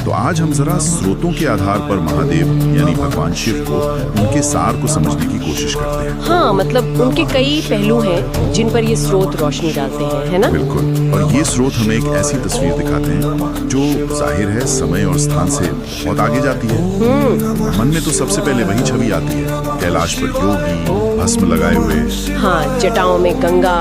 तो आज हम जरा स्रोतों के आधार पर महादेव यानी भगवान शिव को, उनके सार को समझने की कोशिश करते हैं। हाँ, मतलब उनके कई पहलू हैं जिन पर ये स्रोत रोशनी डालते हैं, है ना? बिल्कुल। और ये स्रोत हमें एक ऐसी तस्वीर दिखाते हैं जो जाहिर है समय और स्थान से बहुत आगे जाती है। मन में तो सबसे पहले वही छवि आती है, कैलाश पर योगी भस्म लगाए हुए। हाँ, जटाओं में गंगा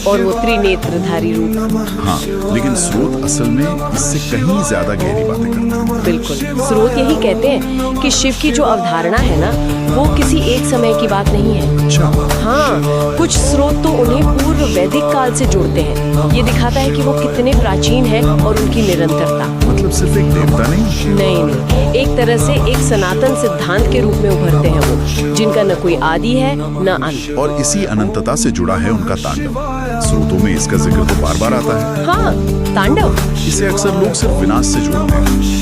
और वो त्रिनेत्रधारी रूप। हाँ, लेकिन स्रोत असल में इससे कहीं ज्यादा गहरी बातें करते हैं। बिल्कुल, स्रोत यही कहते हैं कि शिव की जो अवधारणा है ना, वो किसी एक समय की बात नहीं है। अच्छा। हाँ, कुछ स्रोत तो उन्हें पूर्व वैदिक काल से जोड़ते हैं। ये दिखाता है कि वो कितने प्राचीन हैं और उनकी निरंतरता। मतलब सिर्फ एक देवता नहीं? नहीं, एक तरह से एक सनातन सिद्धांत के रूप में उभरते हैं वो, जिनका न कोई आदि है न अंत। और इसी अनंतता से जुड़ा है उनका तांडव। स्रोतों में इसका जिक्र तो बार बार आता है। हाँ, तांडव। इसे अक्सर लोग सिर्फ विनाश से जोड़ते हैं।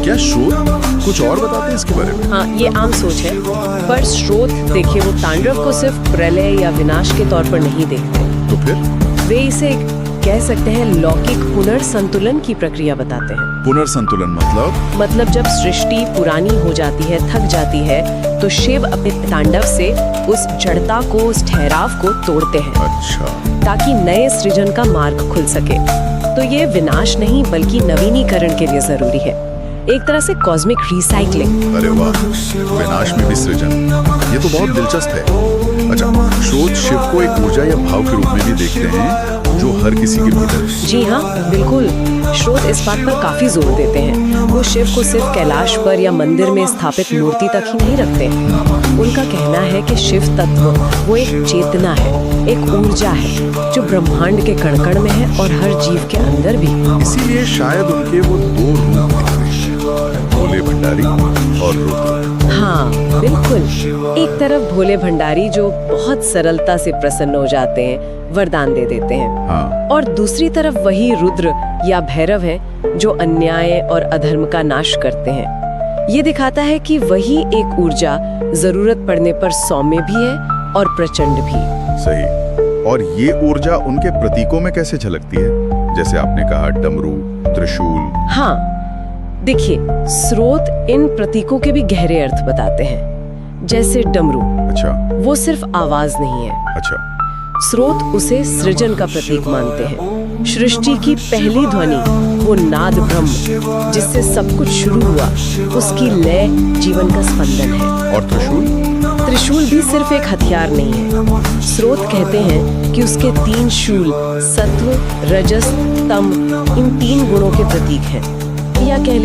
क्या स्रोत कुछ और बताते हैं इसके बारे में? हाँ, ये आम सोच है, पर स्रोत देखिए वो तांडव को सिर्फ प्रलय या विनाश के तौर पर नहीं देखते। तो फिर वे इसे कह सकते हैं लौकिक पुनर्संतुलन की प्रक्रिया बताते हैं। पुनर्संतुलन मतलब जब सृष्टि पुरानी हो जाती है, थक जाती है, तो शिव अपने तांडव से उस जड़ता को, उस ठहराव को तोड़ते हैं। अच्छा। ताकि नए सृजन का मार्ग खुल सके। तो ये विनाश नहीं बल्कि नवीनीकरण के लिए जरूरी है, एक तरह से कॉस्मिक रिसाइकलिंग। अरे वाह, विनाश में भी सृजन, ये तो बहुत दिलचस्प है। अच्छा, स्रोत शिव को एक ऊर्जा या भाव के रूप में भी देखते हैं जो हर किसी के भीतर है। जी हाँ, बिल्कुल। स्रोत इस बात पर काफी जोर देते हैं। वो शिव को सिर्फ कैलाश पर या मंदिर में स्थापित मूर्ति तक ही नहीं रखते। उनका कहना है कि शिव तत्व वो एक चेतना है, एक ऊर्जा है जो ब्रह्मांड के कण-कण में है और हर जीव के अंदर भी। इसीलिए शायद उनके वो दो रूप दिख रहे हैं, भोले भंडारी और रुद्र। हाँ, बिल्कुल। एक तरफ भोले भंडारी जो बहुत सरलता से प्रसन्न हो जाते हैं, वरदान दे देते हैं। हाँ। और दूसरी तरफ वही रुद्र या भैरव है जो अन्याय और अधर्म का नाश करते हैं। ये दिखाता है कि वही एक ऊर्जा जरूरत पड़ने पर सौम्य भी है और प्रचंड भी। सही। और ये ऊर्जा उनके प्रतीकों में कैसे झलकती है? जैसे आपने कहा डमरू, त्रिशूल। हाँ, देखिए, स्रोत इन प्रतीकों के भी गहरे अर्थ बताते हैं। जैसे डमरू, अच्छा। वो सिर्फ आवाज नहीं है। अच्छा। स्रोत उसे सृजन का प्रतीक मानते हैं। सृष्टि की पहली ध्वनि, वो नाद ब्रह्म जिससे सब कुछ शुरू हुआ, उसकी लय जीवन का स्पंदन है। और त्रिशूल भी सिर्फ एक हथियार नहीं है। स्रोत कहते हैं कि उसके 3 शूल सत्व, रजस, तम, इन 3 गुणों के प्रतीक हैं। या कह